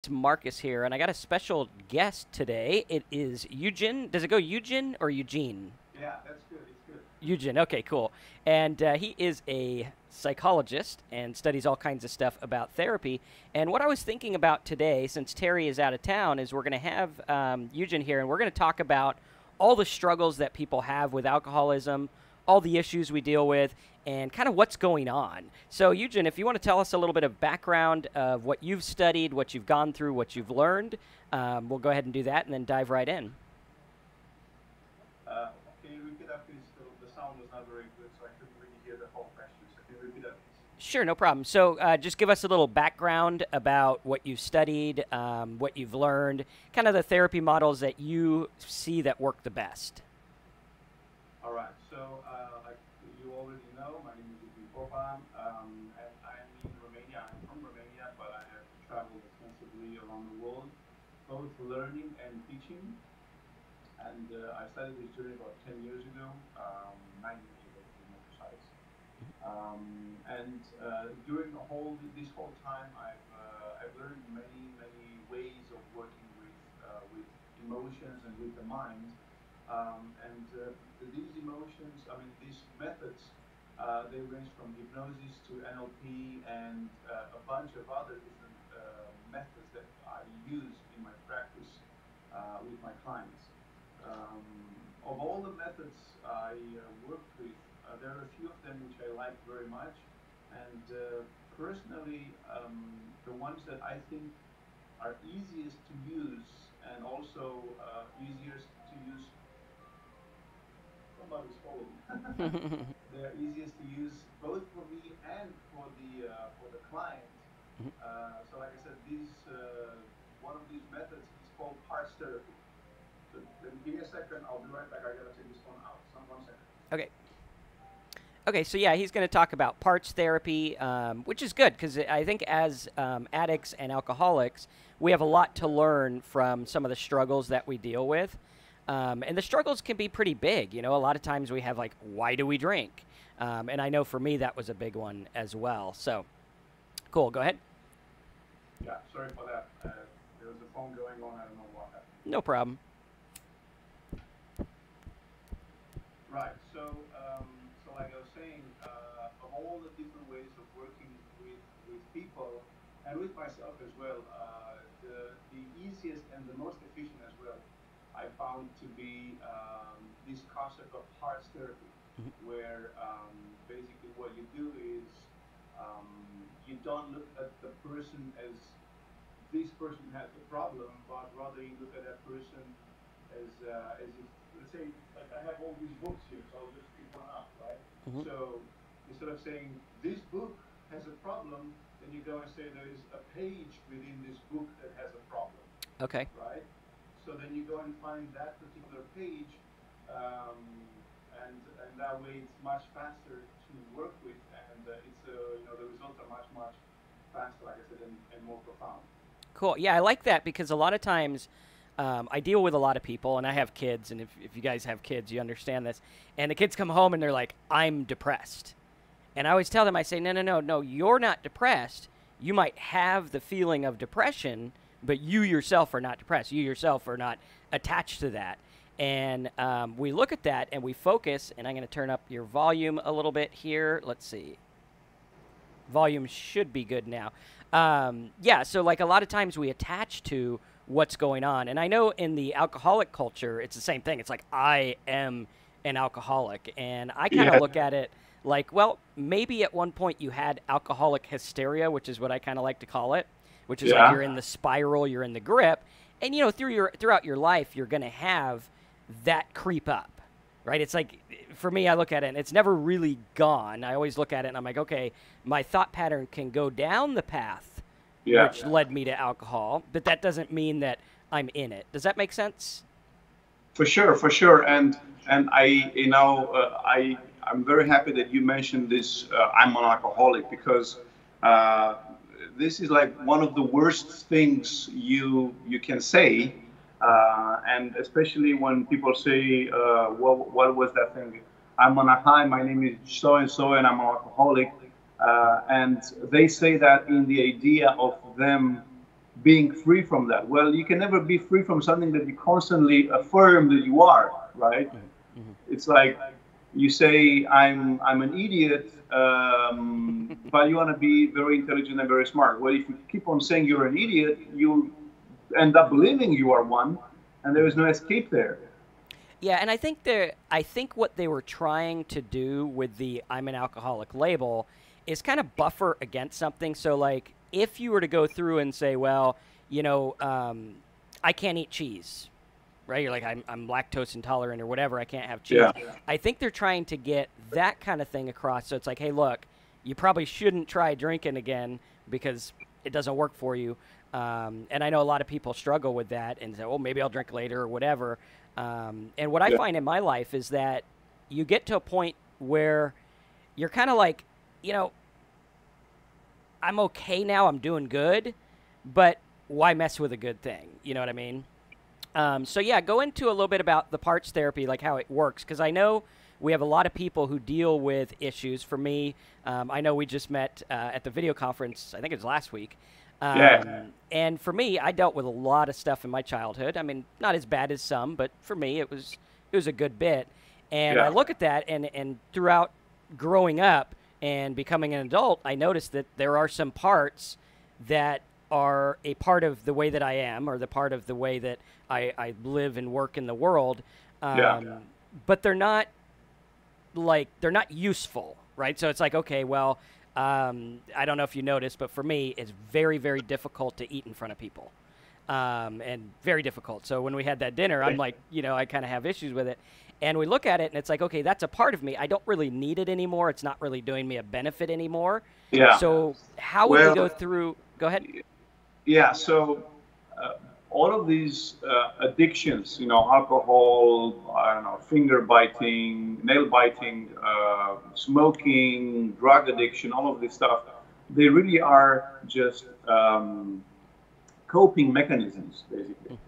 It's Marcus here, and I got a special guest today. It is Eugen. Does it go Eugen or Eugene? Yeah, that's good. It's good. Eugen. Okay, cool. And he is a psychologist and studies all kinds of stuff about therapy. And what I was thinking about today, since Terry is out of town, is we're going to have Eugen here, and we're going to talk about all the struggles that people have with alcoholism, all the issues we deal with, and kind of what's going on. So, Eugen, if you want to tell us a little bit of background of what you've studied, what you've gone through, what you've learned, we'll go ahead and do that and then dive right in. Can you repeat that, please? The sound was not very good, so I couldn't really hear the whole question. So can you repeat that, please? Sure, no problem. So, just give us a little background about what you've studied, what you've learned, kind of the therapy models that you see that work the best. All right. So, like you already know, my name is Eugen Popa, and I'm in Romania. I'm from Romania, but I have traveled extensively around the world, both learning and teaching. And I started this journey about 10 years ago, 9 years ago to be more precise. And during this whole time, I've learned many ways of working with emotions and with the mind. These emotions, I mean, these methods, they range from hypnosis to NLP and a bunch of other different methods that I use in my practice with my clients. Of all the methods I work with, there are a few of them which I like very much, and personally, the ones that I think are easiest to use and also easiest to use. Somebody's following. They are easiest to use both for me and for the client. So, like I said, one of these methods is called parts therapy. So then give me a second. I'll be right back. I gotta take this phone out. One second. Okay. Okay, so yeah, he's going to talk about parts therapy, which is good because I think as addicts and alcoholics, we have a lot to learn from some of the struggles that we deal with. And the struggles can be pretty big. You know, a lot of times we have like, why do we drink? And I know for me that was a big one as well. So, cool. Go ahead. Yeah, sorry for that. There was a phone going on. I don't know what happened. No problem. Right. So like I was saying, of all the different ways of working with people and with myself as well, the easiest and the most efficient as well, I found to be this concept of parts therapy, where basically what you do is you don't look at the person as this person has the problem, but rather you look at that person as if, let's say, like I have all these books here, so I'll just pick one up, right? Mm-hmm. So instead of saying this book has a problem, then you go and say there is a page within this book that has a problem, Okay. right? So then you go and find that particular page, and that way it's much faster to work with, and the results are much faster, like I said, and more profound. Cool. Yeah, I like that because a lot of times I deal with a lot of people, and I have kids, and if you guys have kids, you understand this. And the kids come home, and they're like, I'm depressed. And I always tell them, I say, no, you're not depressed. You might have the feeling of depression, but you yourself are not depressed. You yourself are not attached to that. And we look at that, and we focus, and I'm going to turn up your volume a little bit here. Let's see. Volume should be good now. Yeah, so like a lot of times we attach to what's going on. And I know in the alcoholic culture, it's the same thing. It's like, I am an alcoholic. And I kind of look at it like, well, maybe at one point you had alcoholic hysteria, which is what I kind of like to call it, which is like you're in the spiral, you're in the grip. And, you know, throughout your life, you're going to have that creep up, right? It's like, for me, I look at it, and it's never really gone. I always look at it, and I'm like, okay, my thought pattern can go down the path which led me to alcohol, but that doesn't mean that I'm in it. Does that make sense? For sure, for sure. And I'm very happy that you mentioned this. I'm an alcoholic because this is like one of the worst things you can say, and especially when people say, what was that thing? I'm on a high. My name is so and so, and I'm an alcoholic. And they say that in the idea of them being free from that. Well, you can never be free from something that you constantly affirm that you are, right? Mm-hmm. It's like you say, I'm an idiot, but you want to be very intelligent and very smart. Well, if you keep on saying you're an idiot, you end up believing you are one, and there is no escape there. Yeah, and I think what they were trying to do with the "I'm an alcoholic" label is kind of buffer against something. So, like, if you were to go through and say, well, I can't eat cheese, right? You're like, I'm lactose intolerant or whatever. I can't have cheese. Yeah. I think they're trying to get that kind of thing across. So it's like, hey, look, you probably shouldn't try drinking again because it doesn't work for you. And I know a lot of people struggle with that and say, oh, maybe I'll drink later or whatever. And what I Yeah. find in my life is that you get to a point where you're kind of like, I'm okay now, I'm doing good, but why mess with a good thing? You know what I mean? So yeah, go into a little bit about the parts therapy, like how it works, because I know we have a lot of people who deal with issues. For me, I know we just met at the video conference, I think it was last week. Yeah. And for me, I dealt with a lot of stuff in my childhood. I mean, not as bad as some, but for me, it was a good bit. And Yeah. I look at that, and throughout growing up and becoming an adult, I noticed that there are some parts that are a part of the way that I am, or the part of the way that I live and work in the world. Yeah. But they're not useful, right? So it's like, okay, well, I don't know if you noticed, but for me, it's very, very difficult to eat in front of people, and very difficult. So when we had that dinner, I'm like, I kind of have issues with it. And we look at it, and it's like, okay, that's a part of me. I don't really need it anymore. It's not really doing me a benefit anymore. Yeah. So how would we go through? Go ahead. Yeah. So all of these addictions, alcohol, I don't know, finger biting, nail biting, smoking, drug addiction, all of this stuff, they really are just coping mechanisms, basically.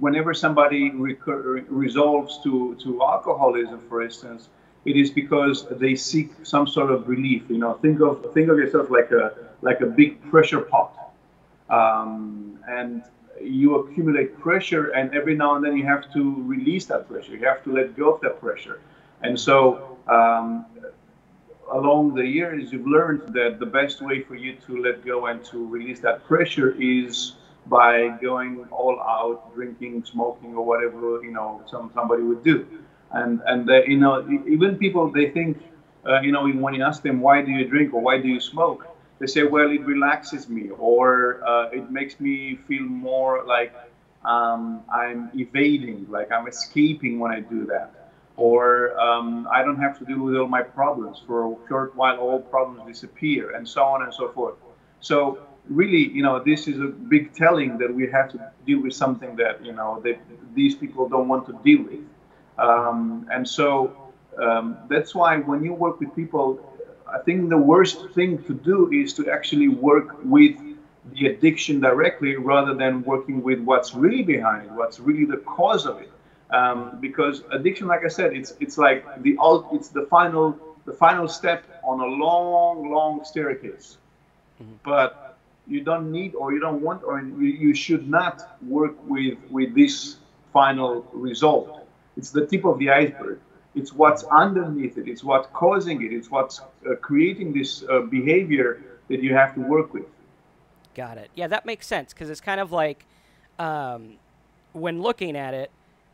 Whenever somebody resolves to alcoholism, for instance, it is because they seek some sort of relief. Think of yourself like a big pressure pot, and you accumulate pressure, and every now and then you have to release that pressure. You have to let go of that pressure, and so along the years, you've learned that the best way for you to let go and to release that pressure is by going all out, drinking, smoking, or whatever somebody would do. And even people, they think when you ask them, why do you drink or why do you smoke, they say, well, it relaxes me, or it makes me feel more like I'm evading, like I'm escaping when I do that, or I don't have to deal with all my problems for a short while. All problems disappear, and so on and so forth. So really, this is a big telling that we have to deal with something that that these people don't want to deal with, and so that's why when you work with people, I think the worst thing to do is to actually work with the addiction directly, rather than working with what's really behind it, what's really the cause of it. Because addiction, like I said, it's like it's the final step on a long staircase. But you don't need, or you don't want, or you should not work with this final result. It's the tip of the iceberg. It's what's underneath it. It's what's causing it. It's what's creating this behavior that you have to work with. Got it. Yeah, that makes sense, because it's kind of like when looking at it,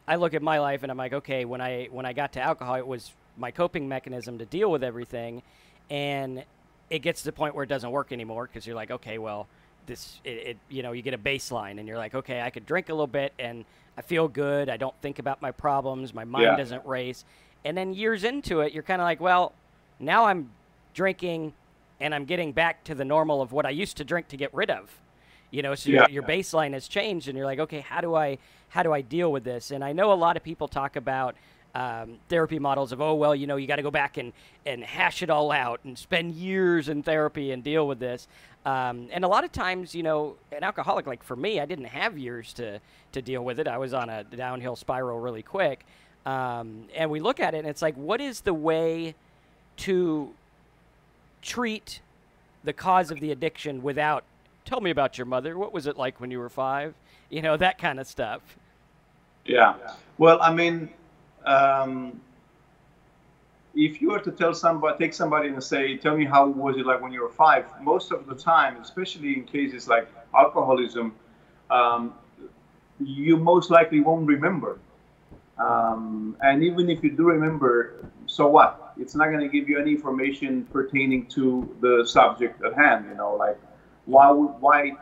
I look at my life and I'm like, okay, when I got to alcohol, it was my coping mechanism to deal with everything, and it gets to the point where it doesn't work anymore, because you're like, okay, well, you get a baseline, and you're like, okay, I could drink a little bit and I feel good. I don't think about my problems. My mind doesn't race. And then years into it, you're kind of like, well, now I'm drinking and I'm getting back to the normal of what I used to drink to get rid of. So your baseline has changed, and you're like, okay, how do I deal with this? And I know a lot of people talk about therapy models of, oh, well, you got to go back and hash it all out and spend years in therapy and deal with this. And a lot of times, an alcoholic, like for me, I didn't have years to deal with it. I was on a downhill spiral really quick. And we look at it, and it's like, what is the way to treat the cause of the addiction without, tell me about your mother. What was it like when you were 5? You know, that kind of stuff. Yeah. Well, I mean, um, if you were to tell somebody, take somebody and say, tell me how was it like when you were 5, most of the time, especially in cases like alcoholism, um, you most likely won't remember. And even if you do remember, so what? It's not going to give you any information pertaining to the subject at hand. You know, like why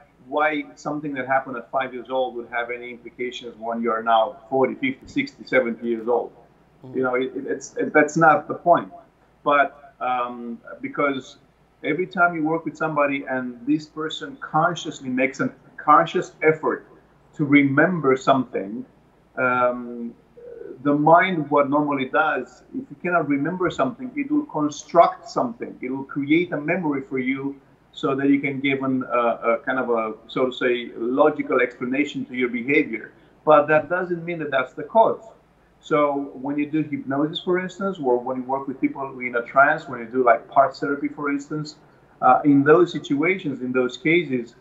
something that happened at 5 years old would have any implications when you are now 40, 50, 60, 70 years old. You know, that's not the point. But because every time you work with somebody and this person consciously makes a conscious effort to remember something, the mind, what normally does, if you cannot remember something, it will construct something. It will create a memory for you so that you can give a kind of a, so to say, logical explanation to your behavior. But that doesn't mean that that's the cause. So when you do hypnosis, for instance, or when you work with people in a trance, when you do like parts therapy, for instance, in those situations, in those cases,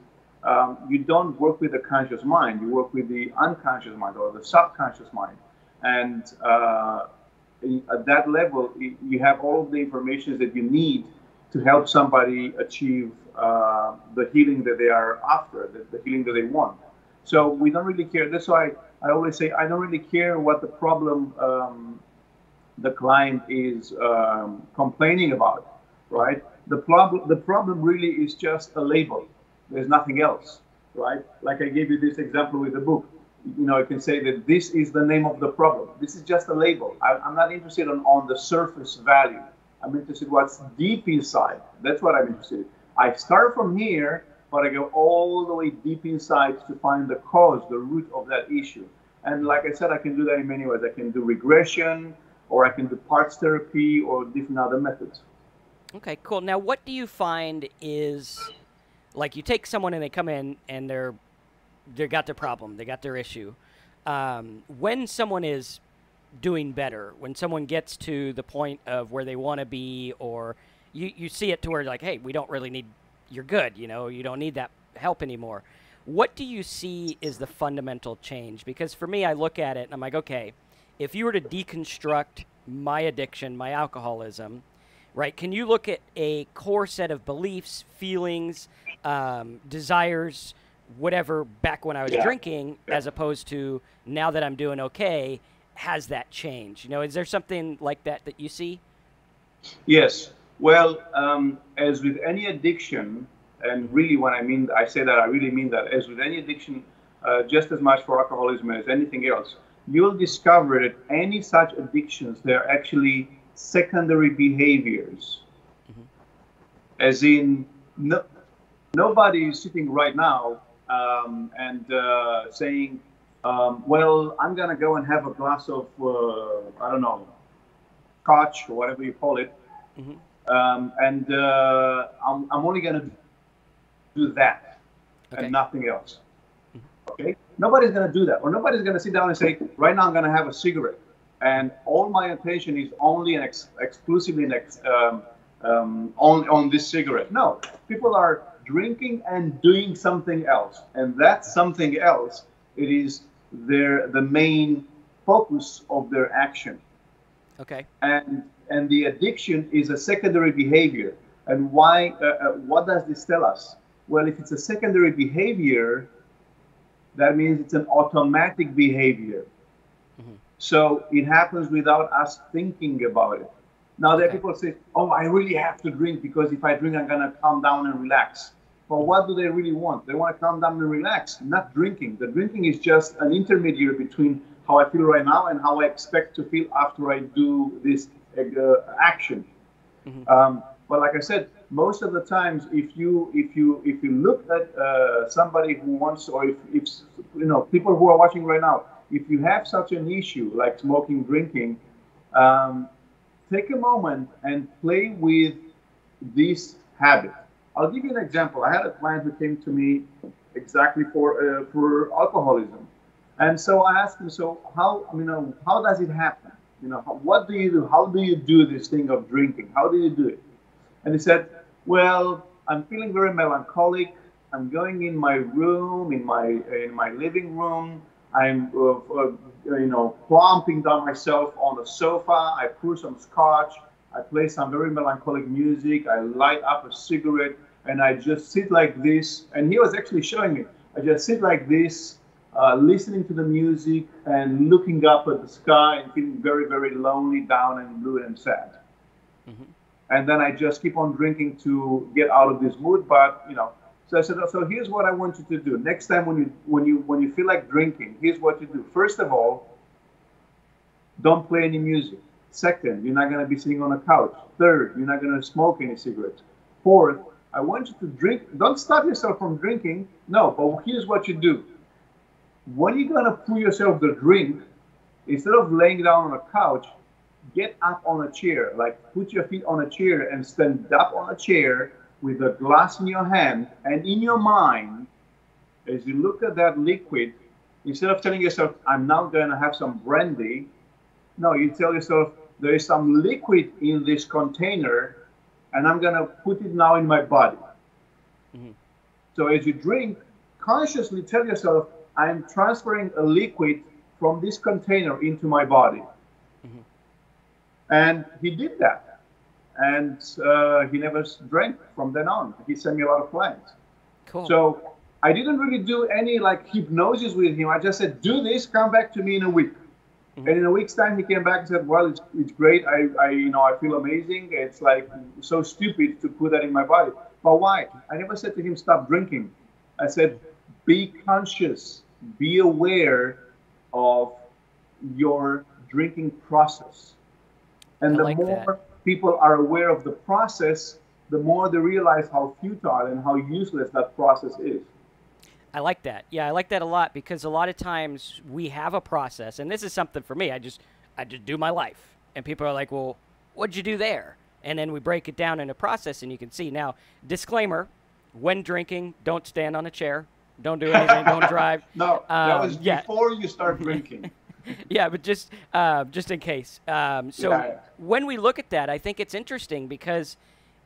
you don't work with the conscious mind. You work with the unconscious mind or the subconscious mind. And at that level, you have all of the information that you need to help somebody achieve the healing that they are after, the healing that they want. So we don't really care. That's why I always say I don't really care what the problem the client is complaining about, right? The problem really is just a label. There's nothing else, right? Like I gave you this example with the book. You know, I can say that this is the name of the problem. This is just a label. I'm not interested on the surface value. I'm interested in what's deep inside. That's what I'm interested in. I start from here, but I go all the way deep inside to find the cause, the root of that issue. And like I said, I can do that in many ways. I can do regression, or I can do parts therapy, or different other methods. Okay, cool. Now, what do you find is, like, you take someone and they come in and they got their problem, they got their issue. When someone is doing better, when someone gets to the point of where they want to be, or you see it to where, like, hey, we don't really need, you're good, you know, you don't need that help anymore. What do you see is the fundamental change? Because for me, I look at it and I'm like, okay, if you were to deconstruct my addiction, my alcoholism, right, can you look at a core set of beliefs, feelings, desires, whatever, back when I was drinking, as opposed to now that I'm doing okay, has that changed? You know, is there something like that that you see? Yes. Well, as with any addiction, and really when I say that, I really mean that. As with any addiction, just as much for alcoholism as anything else, you'll discover that any such addictions, they're actually secondary behaviors. Mm-hmm. As in, nobody is sitting right now and saying, well, I'm going to go and have a glass of, I don't know, scotch or whatever you call it. Mm-hmm. And I'm only going to do that and nothing else. Okay? Nobody's going to do that. Or nobody's going to sit down and say, right now I'm going to have a cigarette. And all my attention is only and exclusively on this cigarette. No. People are drinking and doing something else. And that something else, it is the main focus of their action. Okay. And the addiction is a secondary behavior. And why? What does this tell us? Well, if it's a secondary behavior, that means it's an automatic behavior. Mm-hmm. So it happens without us thinking about it. Now, there are people who say, oh, I really have to drink because if I drink, I'm going to calm down and relax. But what do they really want? They want to calm down and relax, not drinking. The drinking is just an intermediary between how I feel right now and how I expect to feel after I do this action. Mm-hmm. But like I said, most of the times, if you look at somebody who wants, or if you know, people who are watching right now, if you have such an issue like smoking, drinking, take a moment and play with this habit. I'll give you an example. I had a client who came to me exactly for alcoholism, and so I asked him, so how does it happen? You know, what do you do? How do you do this thing of drinking? How do you do it? And he said, well, I'm feeling very melancholic. I'm going in my room, in my living room. I'm, plumping down myself on the sofa. I pour some scotch. I play some very melancholic music. I light up a cigarette, and I just sit like this. And he was actually showing me. I just sit like this, listening to the music and looking up at the sky and feeling very, very lonely, down and blue and sad. Hmm. And then I just keep on drinking to get out of this mood. But so I said, so here's what I want you to do. Next time when you feel like drinking, here's what you do. First of all, don't play any music. Second, you're not going to be sitting on a couch. Third, you're not going to smoke any cigarettes. Fourth, I want you to drink. Don't stop yourself from drinking. No, but here's what you do. When you're going to pour yourself the drink, instead of laying down on a couch, get up on a chair. Like, put your feet on a chair and stand up on a chair with a glass in your hand. And in your mind, as you look at that liquid, instead of telling yourself, I'm now going to have some brandy, no, you tell yourself, there is some liquid in this container, and I'm going to put it now in my body. Hmm. So as you drink, consciously tell yourself, I'm transferring a liquid from this container into my body. Hmm. And he did that. And he never drank from then on. He sent me a lot of clients. Cool. So I didn't really do any like hypnosis with him. I just said, do this, come back to me in a week. Mm-hmm. And in a week's time, he came back and said, well, it's great. I feel amazing. It's like so stupid to put that in my body. But why? I never said to him, stop drinking. I said, be conscious, be aware of your drinking process. And the more people are aware of the process, the more they realize how futile and how useless that process is. I like that. Yeah, I like that a lot, because a lot of times we have a process, and this is something for me. I just do my life, and people are like, well, what'd you do there? And then we break it down in a process, and you can see. Now, disclaimer, when drinking, don't stand on a chair. Don't do anything. Don't drive. No, that was before you start drinking. Yeah, but just in case. When we look at that, I think it's interesting, because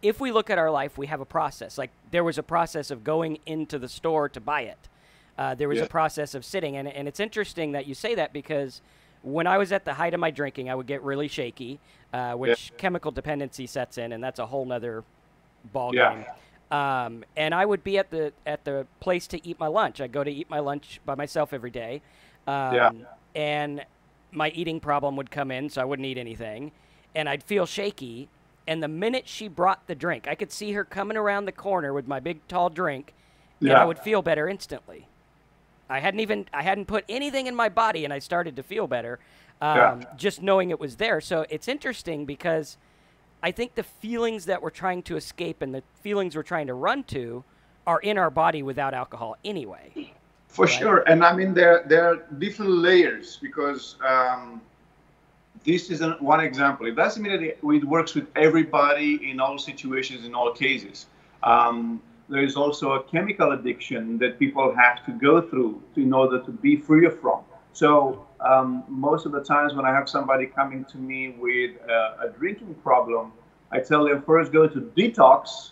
if we look at our life, we have a process. Like, there was a process of going into the store to buy it. There was a process of sitting. And it's interesting that you say that, because when I was at the height of my drinking, I would get really shaky, which chemical dependency sets in, and that's a whole nother ballgame. And I would be at the place to eat my lunch. I'd go to eat my lunch by myself every day. And my eating problem would come in, so I wouldn't eat anything. And I'd feel shaky. And the minute she brought the drink, I could see her coming around the corner with my big, tall drink, and I would feel better instantly. I hadn't put anything in my body, and I started to feel better, just knowing it was there. So it's interesting, because I think the feelings that we're trying to escape and the feelings we're trying to run to are in our body without alcohol anyway. For sure. And I mean, there are different layers, because this is one example. It doesn't mean that it works with everybody in all situations, in all cases. There is also a chemical addiction that people have to go through in order to be free from. So most of the times when I have somebody coming to me with a drinking problem, I tell them, first go to detox,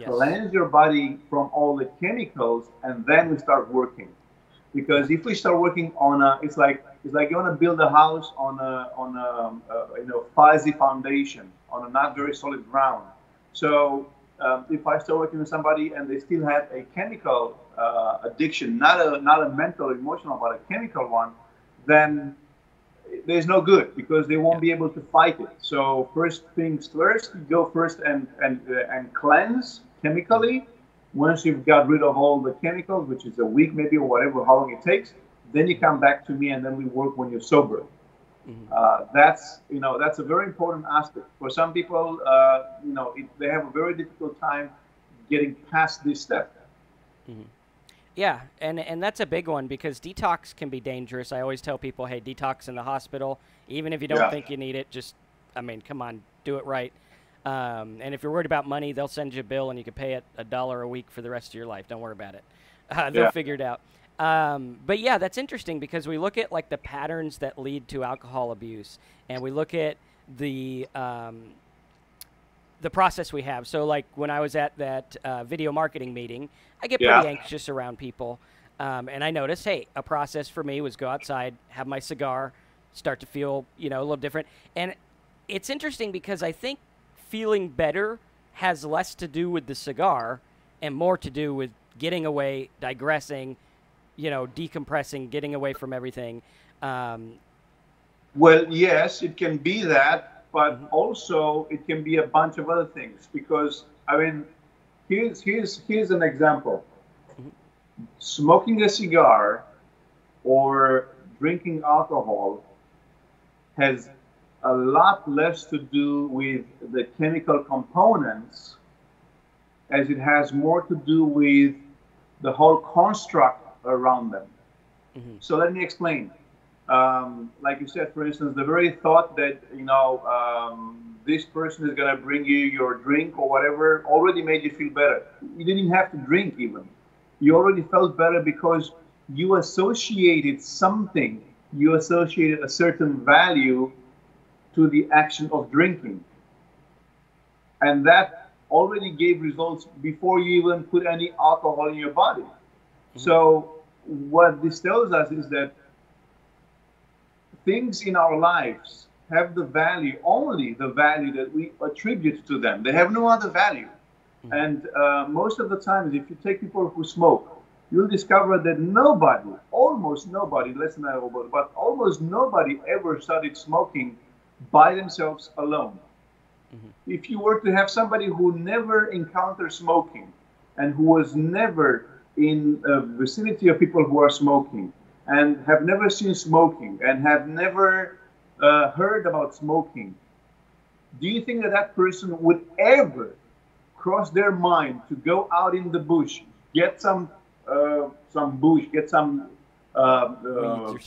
cleanse your body from all the chemicals, and then we start working. Because if we start working on it's like you want to build a house on a fuzzy foundation, on a not very solid ground. So if I start working with somebody and they still have a chemical addiction, not a mental, emotional, but a chemical one, then there's no good, because they won't be able to fight it. So first things first, you go first and cleanse chemically. Once you've got rid of all the chemicals, which is a week maybe, or whatever, how long it takes, then you come back to me, and then we work when you're sober. Mm-hmm. That's a very important aspect. For some people, they have a very difficult time getting past this step. Mm-hmm. Yeah, and that's a big one, because detox can be dangerous. I always tell people, hey, detox in the hospital, even if you don't think you need it, come on, do it right. And if you're worried about money, they'll send you a bill, and you can pay it $1 a week for the rest of your life. Don't worry about it. They'll figure it out. But yeah, that's interesting, because we look at like the patterns that lead to alcohol abuse, and we look at the the process we have. So like when I was at that video marketing meeting, I get Yeah. pretty anxious around people. And I noticed, hey, a process for me was go outside, have my cigar, start to feel, a little different. And it's interesting because I think feeling better has less to do with the cigar and more to do with getting away, digressing, decompressing, getting away from everything. Well, yes, it can be that, but also it can be a bunch of other things. Because I mean, here's an example: smoking a cigar or drinking alcohol has a lot less to do with the chemical components as it has more to do with the whole construct around them. So let me explain. Like you said, for instance, the very thought that this person is going to bring you your drink or whatever already made you feel better. You didn't have to drink even. You already felt better because you associated something. You associated a certain value to the action of drinking, and that already gave results before you even put any alcohol in your body. So what this tells us is that things in our lives have the value, only the value that we attribute to them. They have no other value. And most of the times, if you take people who smoke, you'll discover that nobody, almost nobody, less than that, but almost nobody ever started smoking by themselves alone. If you were to have somebody who never encountered smoking and who was never in a vicinity of people who are smoking and have never seen smoking and have never heard about smoking, do you think that that person would ever cross their mind to go out in the bush, get some bush, get some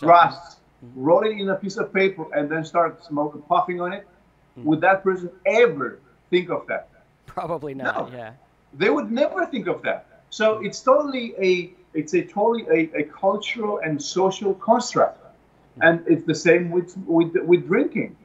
grass, roll it in a piece of paper, and then start smoking, puffing on it? Would that person ever think of that? Probably not. No. Yeah. They would never think of that. So it's totally a cultural and social construct, and it's the same with drinking.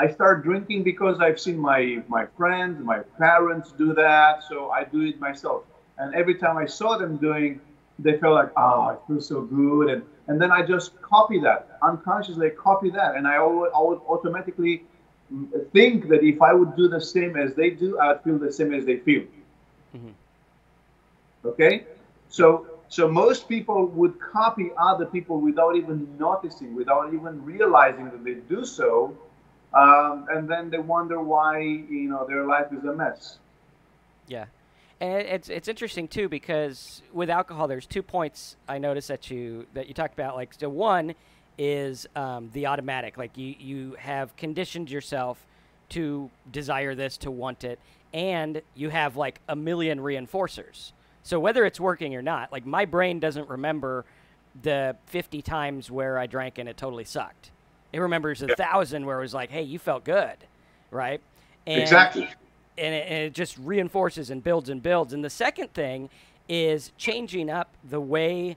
I start drinking because I've seen my friends, my parents do that, so I do it myself. And every time I saw them doing, they felt like, oh, it feels so good, and then I just copy that, unconsciously copy that, and I would automatically think that if I would do the same as they do, I'd feel the same as they feel. Okay, so most people would copy other people without even noticing, without even realizing that they do so, and then they wonder why their life is a mess. Yeah, and it's interesting too, because with alcohol, there's 2 points I noticed that you talked about. Like, so one is the automatic, like you have conditioned yourself to desire this, to want it, and you have like a million reinforcers. So whether it's working or not, like my brain doesn't remember the 50 times where I drank and it totally sucked. It remembers 1,000 where it was like, hey, you felt good, right? And, Exactly. And it just reinforces and builds and builds. And the second thing is changing up the way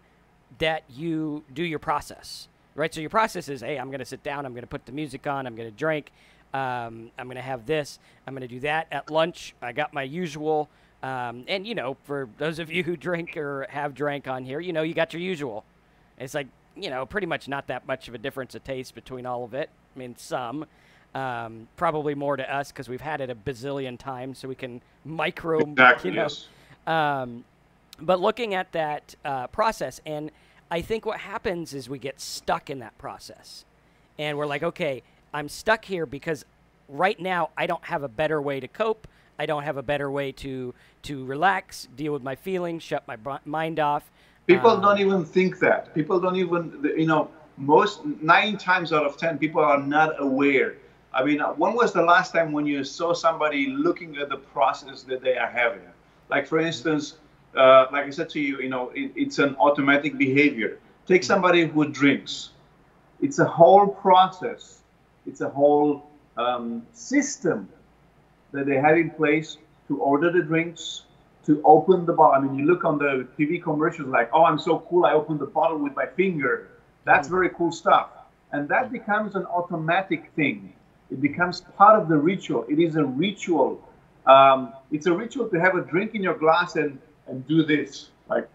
that you do your process, right? So your process is, hey, I'm going to sit down, I'm going to put the music on, I'm going to drink, I'm going to have this, I'm going to do that. At lunch, I got my usual. And, for those of you who drink or have drank on here, you got your usual. It's like, pretty much not that much of a difference of taste between all of it. I mean, some. Probably more to us because we've had it a bazillion times, so we can micro, Exactly, yes. But looking at that process, and I think what happens is we get stuck in that process. And we're like, okay, I'm stuck here because right now I don't have a better way to cope. I don't have a better way to relax, deal with my feelings, shut my mind off. People don't even think that. People don't even, most 9 times out of 10, people are not aware. I mean, when was the last time when you saw somebody looking at the process that they are having? Like, for instance, like I said to you, it's an automatic behavior. Take somebody who drinks. It's a whole process. It's a whole system that they have in place to order the drinks, to open the bottle. I mean, you look on the TV commercials like, oh, I'm so cool, I opened the bottle with my finger. That's very cool stuff. And that becomes an automatic thing. It becomes part of the ritual. It is a ritual. It's a ritual to have a drink in your glass and do this, like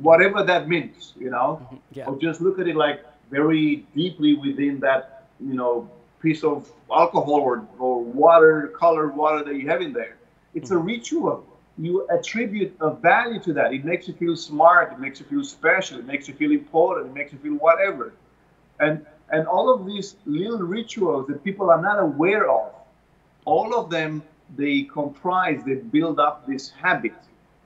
whatever that means, you know, Yeah. or just look at it like very deeply within that, you know, piece of alcohol or water, colored water that you have in there. It's a ritual. You attribute a value to that. It makes you feel smart. It makes you feel special. It makes you feel important. It makes you feel whatever. And all of these little rituals that people are not aware of, all of them, they comprise, they build up this habit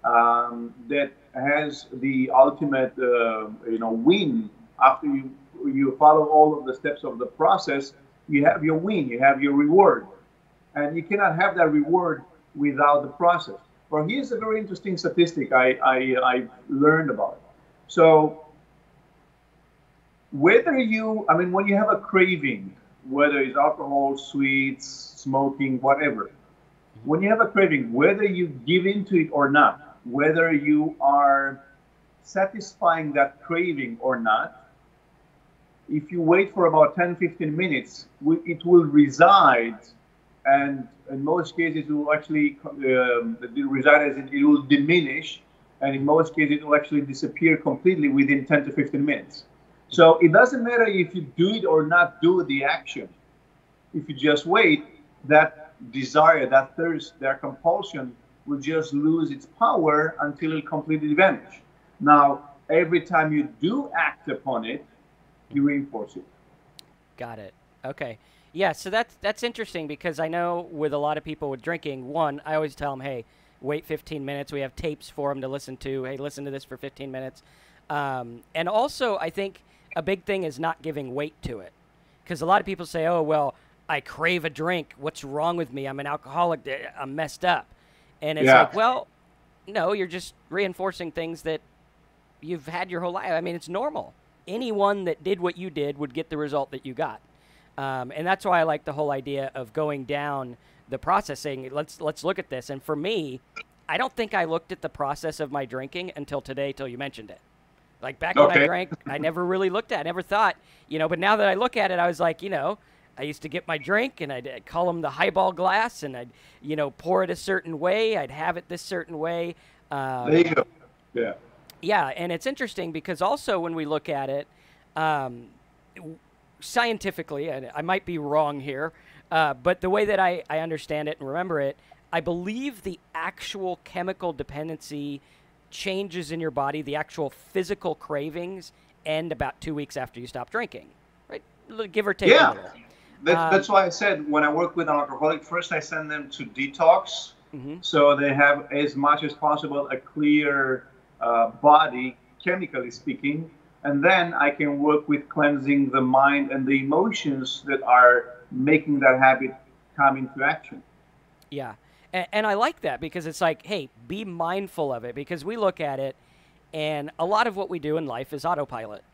that has the ultimate, win. After you follow all of the steps of the process, you have your win, you have your reward, and you cannot have that reward without the process. Well, here's a very interesting statistic I learned about it. So when you have a craving, whether it's alcohol, sweets, smoking, whatever, when you have a craving, whether you give into it or not, whether you are satisfying that craving or not, if you wait for about 10-15 minutes, it will reside, and in most cases it will actually reside as in it will diminish, and in most cases it will actually disappear completely within 10 to 15 minutes. So it doesn't matter if you do it or not do the action. If you just wait, that desire, that thirst, that compulsion will just lose its power until it completely vanishes. Now, every time you do act upon it, you reinforce it. Got it. Okay. Yeah, so that's interesting, because I know with a lot of people with drinking, one, I always tell them, hey, wait 15 minutes. We have tapes for them to listen to. Hey, listen to this for 15 minutes. And also, I think a big thing is not giving weight to it, because a lot of people say, oh, well, I crave a drink. What's wrong with me? I'm an alcoholic. I'm messed up. And it's like, well, no, you're just reinforcing things that you've had your whole life. I mean, it's normal. Anyone that did what you did would get the result that you got. And that's why I like the whole idea of going down the process, saying, let's look at this. And for me, I don't think I looked at the process of my drinking until today, till you mentioned it. Like back when I drank, I never really looked at it. I never thought, but now that I look at it, I was like, I used to get my drink and I'd call them the highball glass, and I'd, pour it a certain way. I'd have it this certain way. There you go. Yeah. Yeah, and it's interesting because also when we look at it, scientifically, and I might be wrong here, but the way that I understand it and remember it, I believe the actual chemical dependency changes in your body, the actual physical cravings, end about 2 weeks after you stop drinking, right? Give or take a little. That's why I said when I work with an alcoholic, first I send them to detox, so they have as much as possible a clear body, chemically speaking, and then I can work with cleansing the mind and the emotions that are making that habit come into action. Yeah. And I like that, because it's like, hey, be mindful of it, because we look at it, and a lot of what we do in life is autopilot.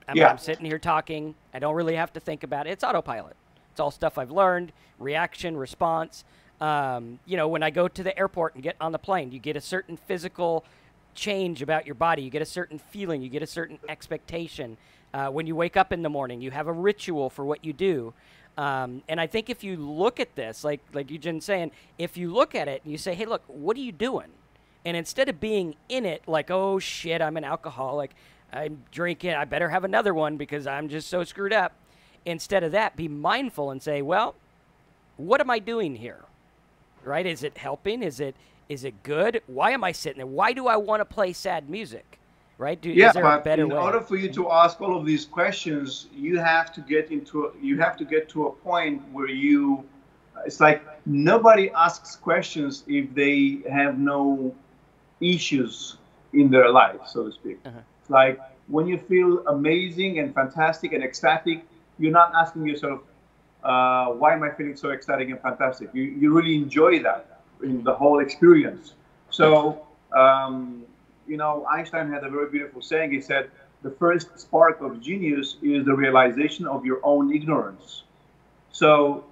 I mean, I'm sitting here talking. I don't really have to think about it. It's autopilot. It's all stuff I've learned, reaction, response. When I go to the airport and get on the plane, you get a certain physical change about your body. You get a certain feeling. You get a certain expectation. When you wake up in the morning, you have a ritual for what you do. And I think if you look at this, like Eugen's saying, if you look at it and you say, hey, look, what are you doing? And instead of being in it like, oh, shit, I'm an alcoholic, I'm drinking, I better have another one because I'm just so screwed up. Instead of that, be mindful and say, well, what am I doing here? Right? Is it helping? Is it good? Why am I sitting there? Why do I want to play sad music? Right? Is there a better way? In order for you to ask all of these questions, you have to get to a point where it's like nobody asks questions if they have no issues in their life, so to speak. It's like when you feel amazing and fantastic and ecstatic, you're not asking yourself, why am I feeling so ecstatic and fantastic? You really enjoy that in the whole experience. So, Einstein had a very beautiful saying. He said, the first spark of genius is the realization of your own ignorance. So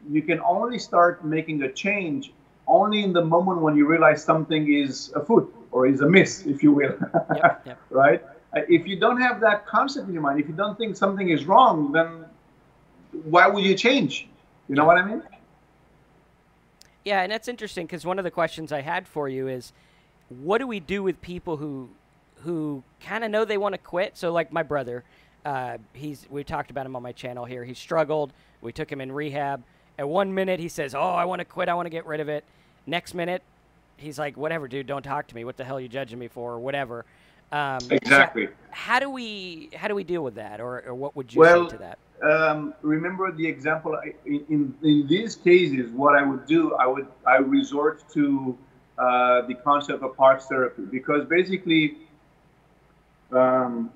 you can only start making a change only in the moment when you realize something is afoot or is amiss, if you will. Yep. Right? If you don't have that concept in your mind, if you don't think something is wrong, then why would you change? You know Yeah. what I mean? Yeah, and that's interesting because one of the questions I had for you is, what do we do with people who kind of know they want to quit? So, like my brother, we talked about him on my channel here. He struggled. We took him in rehab. At 1 minute, he says, "Oh, I want to quit. I want to get rid of it." Next minute, he's like, "Whatever, dude. Don't talk to me. What the hell are you judging me for?" Or whatever. So, Exactly. how do we deal with that, or what would you say Well, to that? remember the example. In these cases, what I would do, I resort to the concept of parts therapy, because basically, um,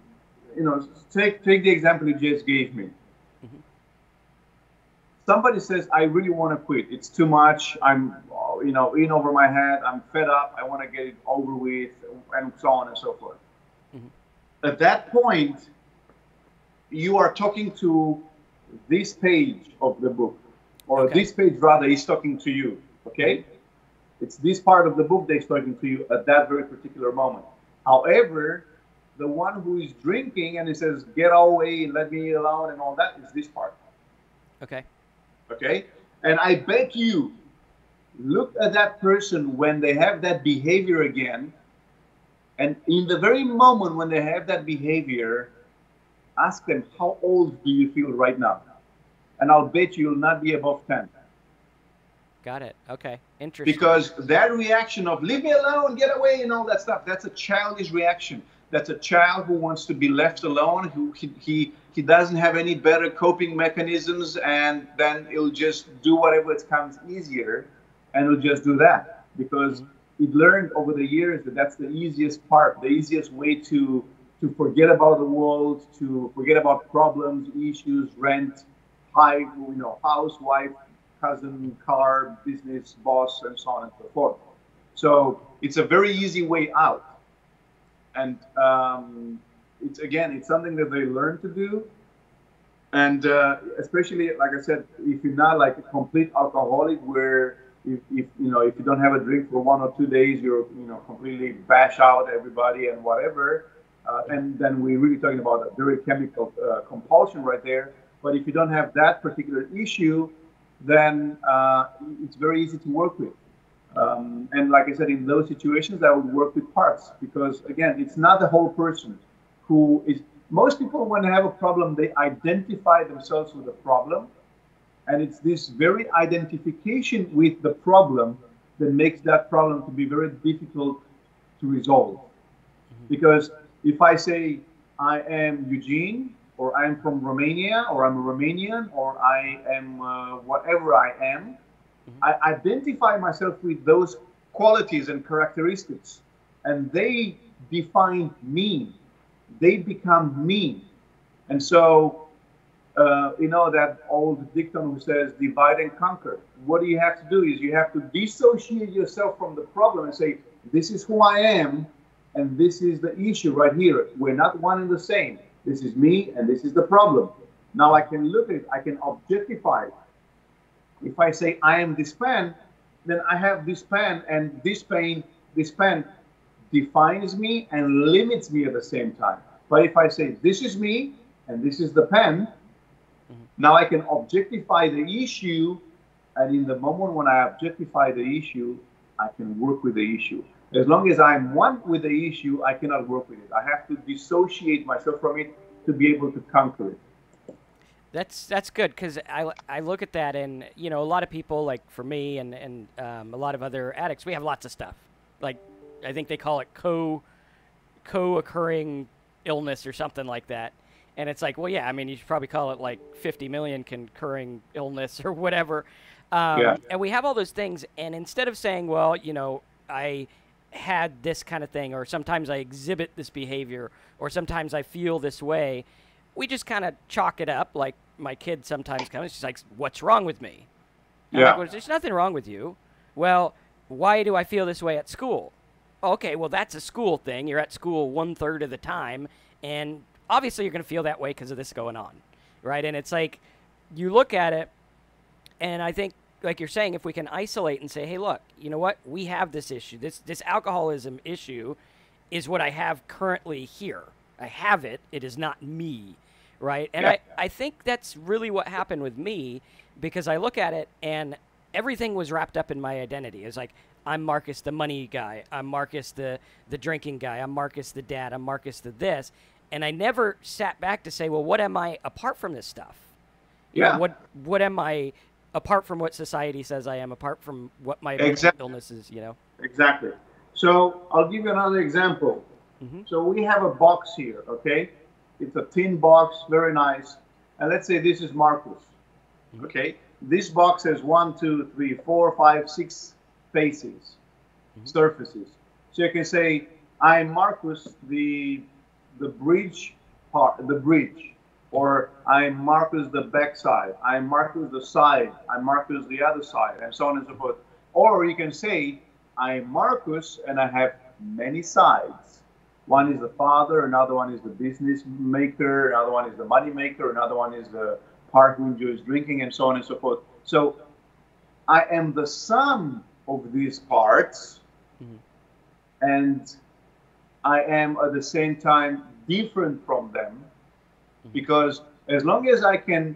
take the example you just gave me. Hmm. Somebody says, I really want to quit. It's too much. I'm, in over my head. I'm fed up. I want to get it over with, and so on and so forth. Hmm. At that point, you are talking to this page of the book, or Okay. this page rather is talking to you. Hmm. Okay, it's this part of the book that's talking to you at that very particular moment. However, the one who is drinking and he says, "Get away, let me alone," and all that is this part. Okay. Okay, and I bet you look at that person when they have that behavior again, and in the very moment when they have that behavior, ask them, how old do you feel right now? And I'll bet you'll not be above 10. Got it. Okay. Interesting. Because that reaction of leave me alone, get away, and all that stuff, that's a childish reaction. That's a child who wants to be left alone, who he doesn't have any better coping mechanisms, and then he'll just do whatever it comes easier, and he'll just do that. Because it learned over the years that that's the easiest part, the easiest way to forget about the world, to forget about problems, issues, rent, house, wife, cousin, car, business, boss, and so on and so forth. So it's a very easy way out. And it's something that they learn to do. And especially, like I said, if you're not like a complete alcoholic, where if you don't have a drink for 1 or 2 days, you're completely bash out everybody and whatever. And then we're really talking about a very chemical compulsion right there. But if you don't have that particular issue, then it's very easy to work with. And like I said, in those situations, I would work with parts, because again, it's not the whole person who is. Most people, when they have a problem, they identify themselves with the problem, and it's this very identification with the problem that makes that problem to be very difficult to resolve. Because if I say I am Eugene, or I'm from Romania, or I'm a Romanian, or I am whatever I am, I identify myself with those qualities and characteristics, and they define me. They become me. And so, that old dictum who says, divide and conquer. What you have to do is you have to dissociate yourself from the problem and say, this is who I am, and this is the issue right here. We're not one and the same. This is me, and this is the problem. Now I can look at it, I can objectify it. If I say I am this pen, then I have this pen, and this pen defines me and limits me at the same time. But if I say this is me and this is the pen, now I can objectify the issue, and in the moment when I objectify the issue, I can work with the issue. As long as I'm one with the issue, I cannot work with it. I have to dissociate myself from it to be able to conquer it. That's good, because I look at that, and a lot of people, like for me and a lot of other addicts, we have lots of stuff. Like I think they call it co-occurring illness or something like that. And it's like, well, yeah, I mean, you should probably call it like 50 million concurring illness or whatever. Yeah. And we have all those things, and instead of saying, well, I had this kind of thing, or sometimes I exhibit this behavior, or sometimes I feel this way, we just kind of chalk it up. Like my kid sometimes comes, she's like, what's wrong with me? And Yeah. I'm like, well, there's nothing wrong with you. Well, why do I feel this way at school? Okay, well, that's a school thing. You're at school 1/3 of the time, and obviously you're going to feel that way because of this going on, right? And it's like, you look at it, and I think, like you're saying, if we can isolate and say, hey, look, you know what? We have this issue. This alcoholism issue is what I have currently here. I have it. It is not me, right? And Yeah. I think that's really what happened with me, because I look at it and everything was wrapped up in my identity. It's like, I'm Marcus, the money guy. I'm Marcus, the drinking guy. I'm Marcus, the dad. I'm Marcus, the this. And I never sat back to say, well, what am I apart from this stuff? You know, Yeah. what am I apart from what society says I am, apart from what my mental Exactly. illness is, you know? Exactly. So I'll give you another example. Mm-hmm. So we have a box here, okay? It's a tin box, very nice. And let's say this is Marcus, Mm-hmm. okay? This box has 1, 2, 3, 4, 5, 6 faces, Mm-hmm. surfaces. So you can say, I'm Marcus, the bridge part, the bridge. Or I'm Marcus, the backside. I'm Marcus, the side. I'm Marcus, the other side, and so on and so forth. Or you can say, I'm Marcus, and I have many sides. One is the father, another one is the business maker, another one is the money maker, another one is the part who enjoys drinking, and so on and so forth. So I am the sum of these parts, Mm-hmm. and I am at the same time different from them, because as long as I can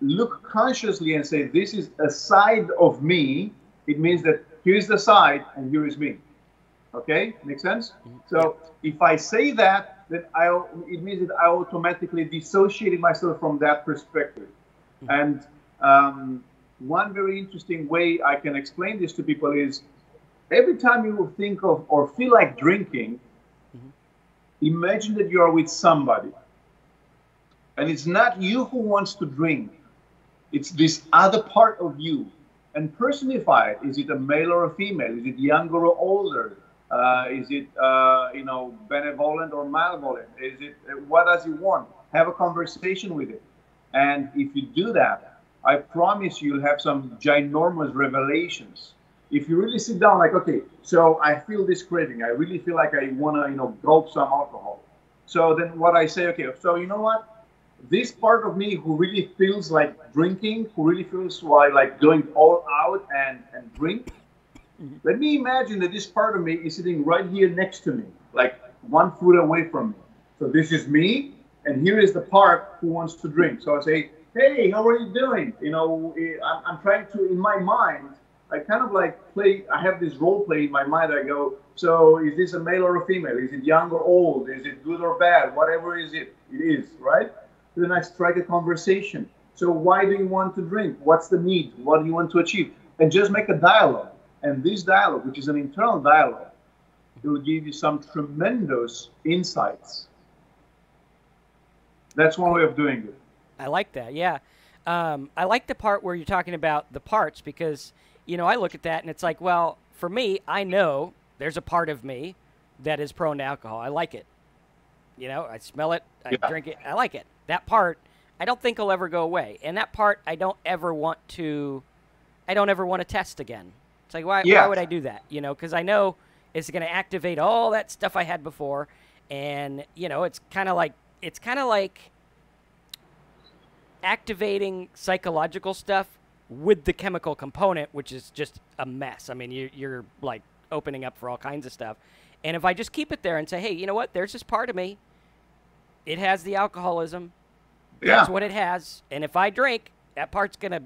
look consciously and say, this is a side of me, it means that here's the side and here is me. Okay? Make sense? So if I say that, then it means that I automatically dissociated myself from that perspective. And one very interesting way I can explain this to people is, every time you think of or feel like drinking, imagine that you are with somebody. And it's not you who wants to drink. It's this other part of you. And personify it. Is it a male or a female? Is it younger or older? Is it, benevolent or malevolent? Is it, what does it want? Have a conversation with it. And if you do that, I promise you'll have some ginormous revelations. If you really sit down, like, okay, so I feel this craving. I really feel like I want to, gulp some alcohol. So then what I say, okay, so you know what? This part of me who really feels like drinking, who really feels like going all out and drink, let me imagine that this part of me is sitting right here next to me, like 1 foot away from me. So this is me, and here is the part who wants to drink. So I say, hey, how are you doing? I'm trying to, in my mind, I kind of like play, I have this role play in my mind. I go, so is this a male or a female? Is it young or old? Is it good or bad? Whatever it is, right? Then I strike a conversation. So why do you want to drink? What's the need? What do you want to achieve? And just make a dialogue. And this dialogue, which is an internal dialogue, it will give you some tremendous insights. That's one way of doing it. I like that, yeah. I like the part where you're talking about the parts, because, I look at that and it's like, well, for me, I know there's a part of me that is prone to alcohol. I like it. I smell it, I drink it, I like it. That part, I don't think will ever go away. And that part, I don't ever want to test again. It's like, why would I do that? Because I know it's going to activate all that stuff I had before. And, it's kind of like activating psychological stuff with the chemical component, which is just a mess. I mean, you're like opening up for all kinds of stuff. And if I just keep it there and say, hey, you know what? There's this part of me. It has the alcoholism. That's what it has. And if I drink, that part's going to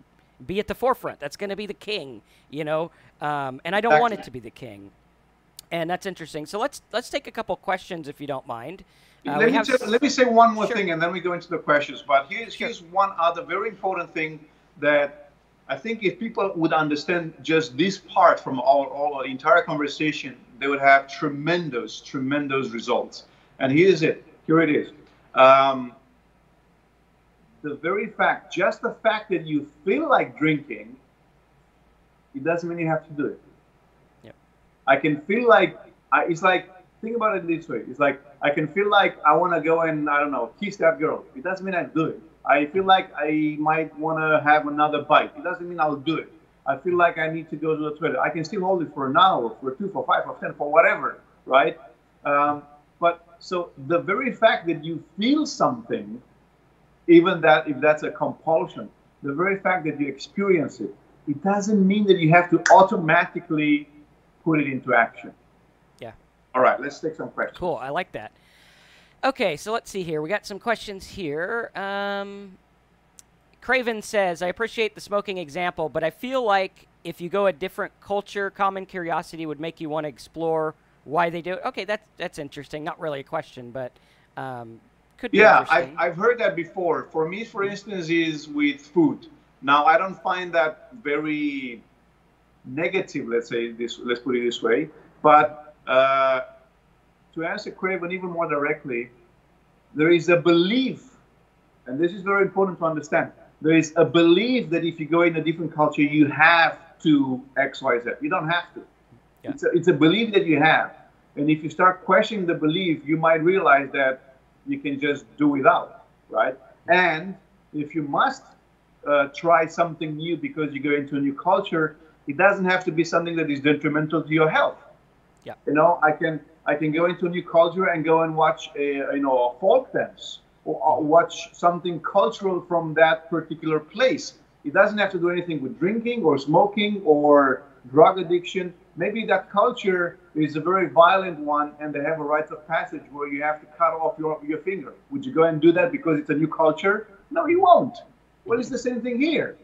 be at the forefront. That's going to be the king, and I don't want it to be the king. And that's interesting. So let's take a couple questions, if you don't mind. Let me say one more thing, and then we go into the questions. But here's one other very important thing that I think if people would understand just this part from our entire conversation, they would have tremendous, tremendous results. And here it is. The very fact, just the fact that you feel like drinking, it doesn't mean you have to do it. Yep. I can feel like, it's like, think about it this way. It's like, I can feel like I want to go and, I don't know, kiss that girl. It doesn't mean I do it. I feel like I might want to have another bite. It doesn't mean I'll do it. I feel like I need to go to the toilet. I can still hold it for an hour, for 2, for 5, for 10, for whatever, right? But so the very fact that you feel something, even that if that's a compulsion, the very fact that you experience it, it doesn't mean that you have to automatically put it into action. Yeah. All right, let's take some questions. Cool. I like that. Okay, so let's see here. We got some questions here. Craven says, I appreciate the smoking example, but I feel like if you go a different culture, common curiosity would make you want to explore why they do it. Okay, that's interesting. Not really a question, but could be Yeah, interesting. I've heard that before. For me, for instance, is with food. Now, I don't find that very negative. Let's put it this way. But to answer Craven even more directly, there is a belief, and this is very important to understand. There is a belief that if you go in a different culture, you have to X, Y, Z. You don't have to. Yeah. It's a belief that you have. And if you start questioning the belief, you might realize that you can just do without, right? And if you must try something new because you go into a new culture, it doesn't have to be something that is detrimental to your health. Yeah. You know, I can go into a new culture and go and watch a folk dance or watch something cultural from that particular place. It doesn't have to do anything with drinking or smoking or drug addiction. Maybe that culture is a very violent one and they have a rite of passage where you have to cut off your finger. Would you go and do that because it's a new culture? No, you won't. Well, it's the same thing here.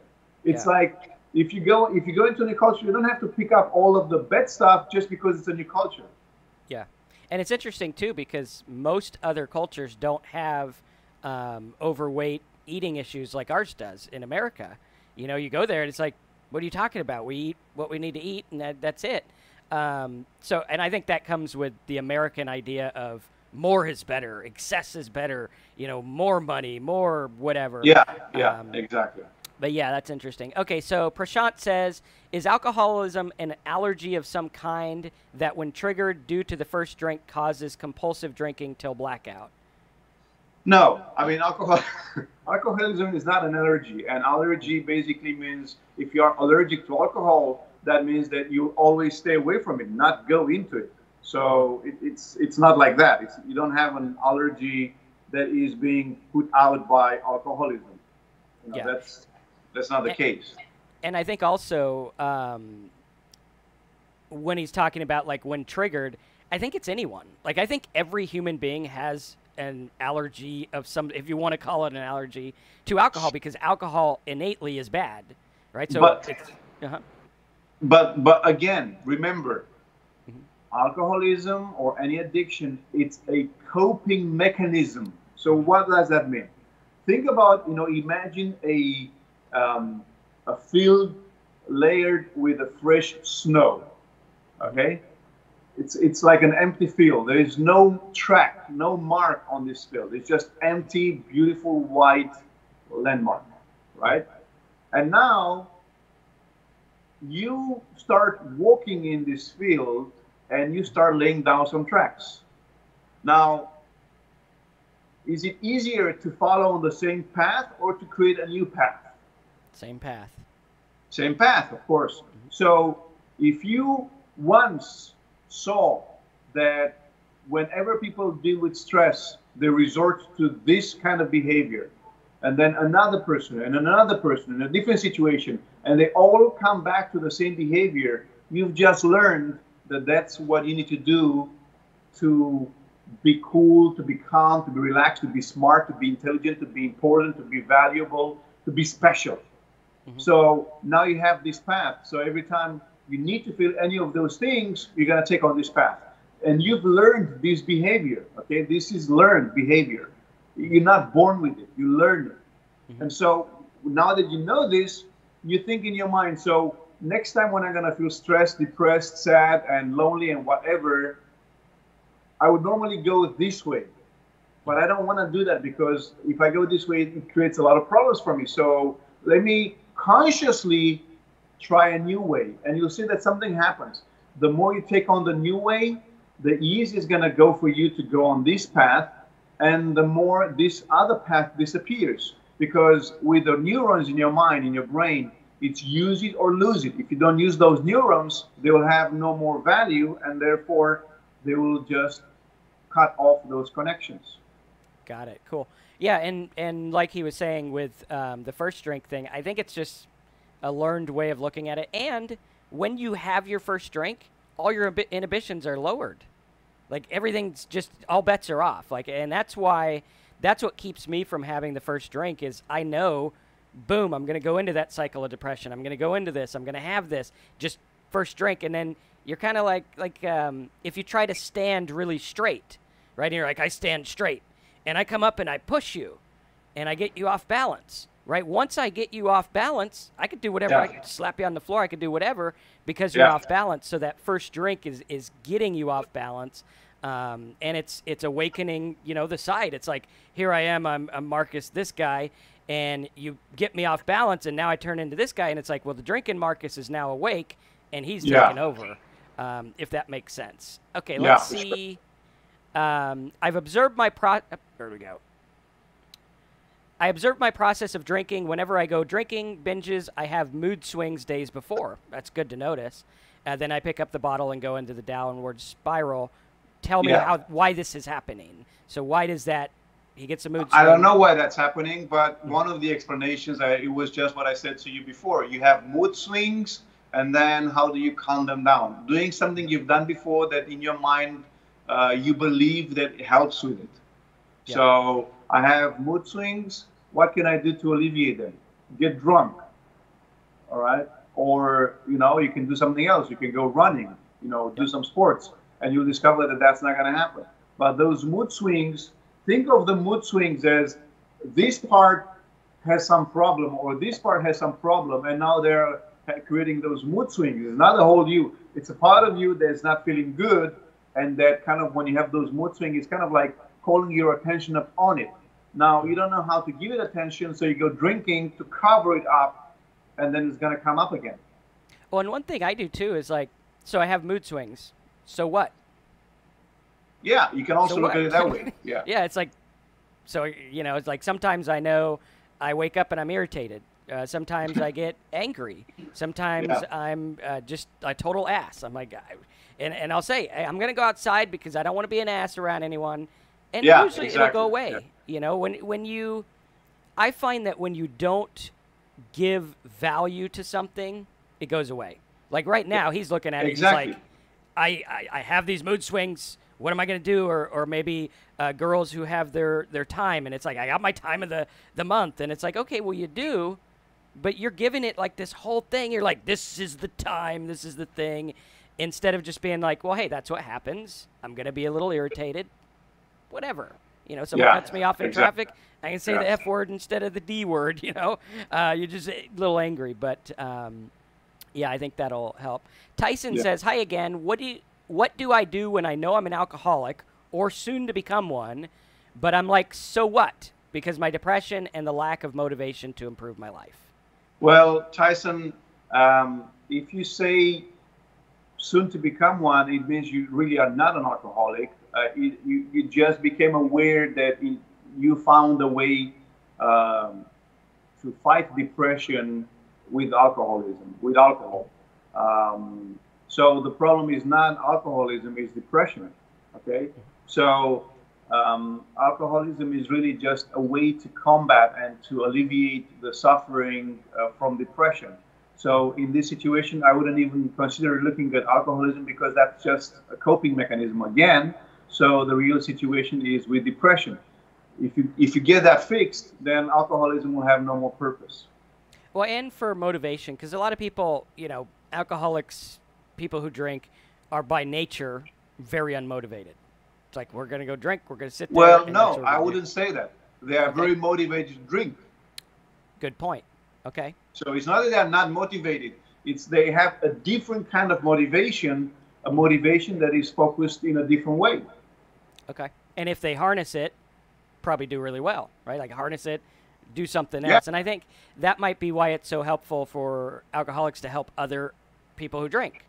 It's like if you go into a new culture, you don't have to pick up all of the bad stuff just because it's a new culture. Yeah. And it's interesting, too, because most other cultures don't have overweight eating issues like ours does in America. You know, you go there and it's like, what are you talking about? We eat what we need to eat, and that's it. And I think that comes with the American idea of more is better, excess is better, you know, more money, more whatever. Yeah, exactly. But yeah, that's interesting. Okay, so Prashant says, is alcoholism an allergy of some kind that when triggered due to the first drink causes compulsive drinking till blackout? No, I mean, alcoholism is not an allergy. An allergy basically means if you are allergic to alcohol, that means that you always stay away from it, not go into it. So it's not like that. You don't have an allergy that is being put out by alcoholism. You know, Yeah. That's not the case. And I think also when he's talking about like when triggered, I think it's anyone. Like I think every human being has an allergy of some, if you want to call it an allergy, to alcohol because alcohol innately is bad, right? So, but again, remember, alcoholism or any addiction, it's a coping mechanism. So what does that mean? Think about, imagine a field layered with a fresh snow. Okay. It's like an empty field. There is no track, no mark on this field. It's just empty, beautiful white landmark, right? And now you start walking in this field and you start laying down some tracks. Now, is it easier to follow the same path or to create a new path? Same path. Same path, of course. So if you once saw that whenever people deal with stress, they resort to this kind of behavior, and then another person and another person in a different situation, and they all come back to the same behavior, you've just learned that that's what you need to do to be cool, to be calm, to be relaxed, to be smart, to be intelligent, to be important, to be valuable, to be special. So now you have this path. So every time you need to feel any of those things, you're going to take on this path. And you've learned this behavior, okay? This is learned behavior. You're not born with it. You learn it. And so now that you know this, you think in your mind, so next time when I'm going to feel stressed, depressed, sad, and lonely and whatever, I would normally go this way. But I don't want to do that because if I go this way, it creates a lot of problems for me. So let me consciously try a new way, and you'll see that something happens. The more you take on the new way, the easier it's going to go for you to go on this path, and the more this other path disappears. Because with the neurons in your mind, in your brain, it's use it or lose it. If you don't use those neurons, they will have no more value, and therefore they will just cut off those connections. Got it. Cool. Yeah, and like he was saying with the first drink thing, I think it's just a learned way of looking at it. And when you have your first drink, all your inhibitions are lowered. Like everything's just, all bets are off. Like, and that's what keeps me from having the first drink is I know, boom, I'm going to go into that cycle of depression. I'm going to go into this. I'm going to have this just first drink. And then you're kind of like if you try to stand really straight, right? And you're like, I stand straight. And I come up and I push you and I get you off balance, right? Once I get you off balance, I could do whatever. I could slap you on the floor. I could do whatever because you're off balance. So that first drink is getting you off balance. And it's awakening, the side. It's like, here I am, I'm Marcus, this guy, and you get me off balance, and now I turn into this guy, and it's like, well, the drinking Marcus is now awake, and he's taking over, if that makes sense. Okay, let's see. I've observed my there we go. I observe my process of drinking. Whenever I go drinking binges, I have mood swings days before. That's good to notice. Then I pick up the bottle and go into the downward spiral. Tell me why this is happening. So why does that, he gets a mood swing? I don't know why that's happening, but one of the explanations, it was just what I said to you before. You have mood swings, and then how do you calm them down? Doing something you've done before that in your mind, you believe that it helps with it. Yeah. So I have mood swings. What can I do to alleviate them? Get drunk, all right? Or, you can do something else. You can go running, do some sports. And you'll discover that that's not going to happen. But those mood swings, think of the mood swings as this part has some problem or this part has some problem, and now they're creating those mood swings. It's not the whole you. It's a part of you that's not feeling good, and that kind of, when you have those mood swings, it's kind of like calling your attention up on it. Now, you don't know how to give it attention, so you go drinking to cover it up, and then it's going to come up again. Well, and one thing I do, too, is like, so I have mood swings. So what? Yeah, you can also look at it that way. Yeah. Yeah, it's like, so, it's like sometimes I know I wake up and I'm irritated. Sometimes I get angry. Sometimes I'm just a total ass. I'm like, and I'll say, hey, I'm going to go outside because I don't want to be an ass around anyone. And usually it'll go away. Yeah. I find that when you don't give value to something, it goes away. Like right now, he's looking at it. Exactly. He's like, I have these mood swings. What am I going to do? Or maybe girls who have their time, and it's like, I got my time of the month. And it's like, okay, well, you do, but you're giving it like this whole thing. You're like, this is the time. This is the thing. Instead of just being like, well, hey, that's what happens. I'm going to be a little irritated. Whatever. Someone cuts me off in traffic. I can say the F word instead of the D word, You're just a little angry. But, yeah, I think that'll help. Tyson says, hi again. What do I do when I know I'm an alcoholic or soon to become one, but I'm like, so what? Because my depression and the lack of motivation to improve my life. Well, Tyson, if you say soon to become one, it means you really are not an alcoholic. You just became aware that you found a way to fight depression with alcoholism, with alcohol. So the problem is not alcoholism, it's depression, okay? So alcoholism is really just a way to combat and to alleviate the suffering from depression. So in this situation, I wouldn't even consider looking at alcoholism because that's just a coping mechanism again. So the real situation is with depression. If you get that fixed, then alcoholism will have no more purpose. Well, and for motivation, because a lot of people, alcoholics, people who drink, are by nature very unmotivated. It's like, we're going to go drink, we're going to sit there. Well, no, I wouldn't say that. They are very motivated to drink. Good point. Okay. So it's not that they're not motivated. It's they have a different kind of motivation, a motivation that is focused in a different way. Okay. And if they harness it, probably do really well, right? Like harness it, do something else. And I think that might be why it's so helpful for alcoholics to help other people who drink.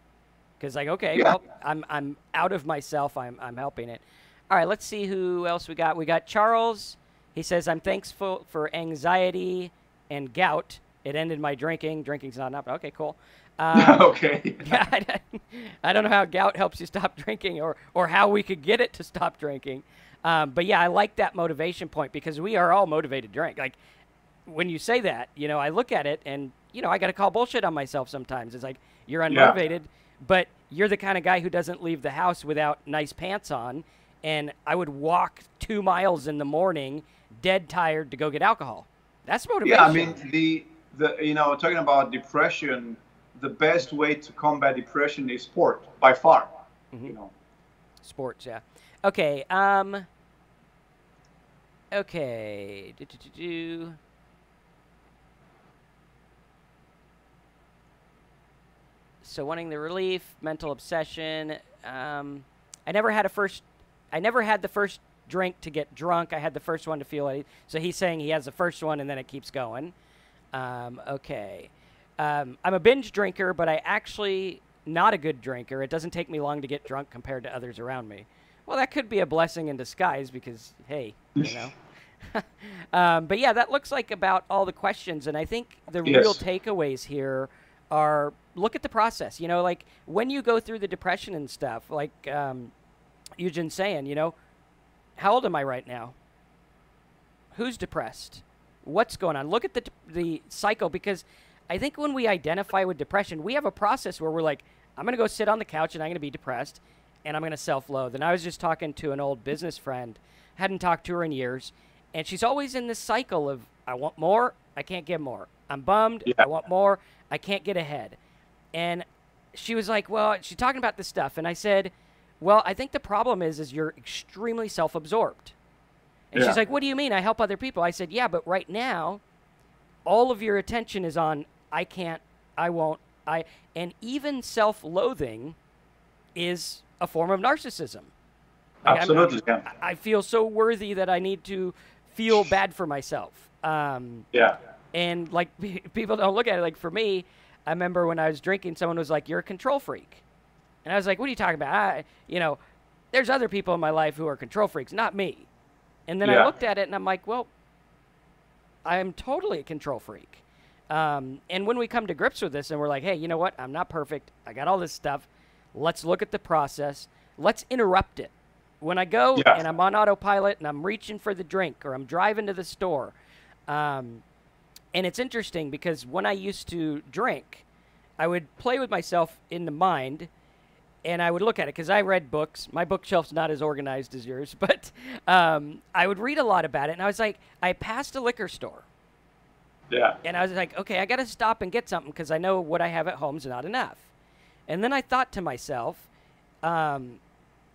Because like, okay, well, I'm out of myself. I'm helping it. All right, let's see who else we got. We got Charles. He says, I'm thankful for anxiety and gout. It ended my drinking. Drinking's not enough. Okay, cool. Okay. I don't know how gout helps you stop drinking or how we could get it to stop drinking. But yeah, I like that motivation point because we are all motivated to drink. Like when you say that, I look at it and, I got to call bullshit on myself sometimes. It's like, you're unmotivated, but you're the kind of guy who doesn't leave the house without nice pants on, and I would walk 2 miles in the morning, dead tired, to go get alcohol. That's motivation. Yeah, I mean, the talking about depression, the best way to combat depression is sport by far. Sports, yeah. Okay. Okay. So wanting the relief, mental obsession. I never had the first drink to get drunk. I had the first one to feel it. So he's saying he has the first one and then it keeps going. Okay. I'm a binge drinker, but I actually not a good drinker. It doesn't take me long to get drunk compared to others around me. Well, that could be a blessing in disguise because, hey, but yeah, that looks like about all the questions. And I think the real takeaways here are look at the process. Like when you go through the depression and stuff, like Eugen's saying, how old am I right now? Who's depressed? What's going on? Look at the cycle, because I think when we identify with depression, we have a process where we're like, I'm going to go sit on the couch and I'm going to be depressed and I'm going to self-loathe. And I was just talking to an old business friend, hadn't talked to her in years, and she's always in this cycle of, I want more, I can't get more. I'm bummed, I want more, I can't get ahead. And she was like, well, she's talking about this stuff. And I said, well, I think the problem is you're extremely self-absorbed. And she's like, what do you mean? I help other people. I said, yeah, but right now, all of your attention is on, I can't, I won't, and even self-loathing is a form of narcissism. Like Absolutely. I feel so worthy that I need to feel bad for myself. And like people don't look at it. Like for me, I remember when I was drinking, someone was like, you're a control freak. And I was like, what are you talking about? There's other people in my life who are control freaks, not me. And then I looked at it and I'm like, well, I am totally a control freak. And when we come to grips with this and we're like, hey, you know what? I'm not perfect. I got all this stuff. Let's look at the process. Let's interrupt it. When I go and I'm on autopilot and I'm reaching for the drink or I'm driving to the store. And it's interesting because when I used to drink, I would play with myself in the mind and I would look at it because I read books. My bookshelf's not as organized as yours, but I would read a lot about it. And I was like, I passed a liquor store. Yeah. And I was like, okay, I got to stop and get something because I know what I have at home is not enough. And then I thought to myself,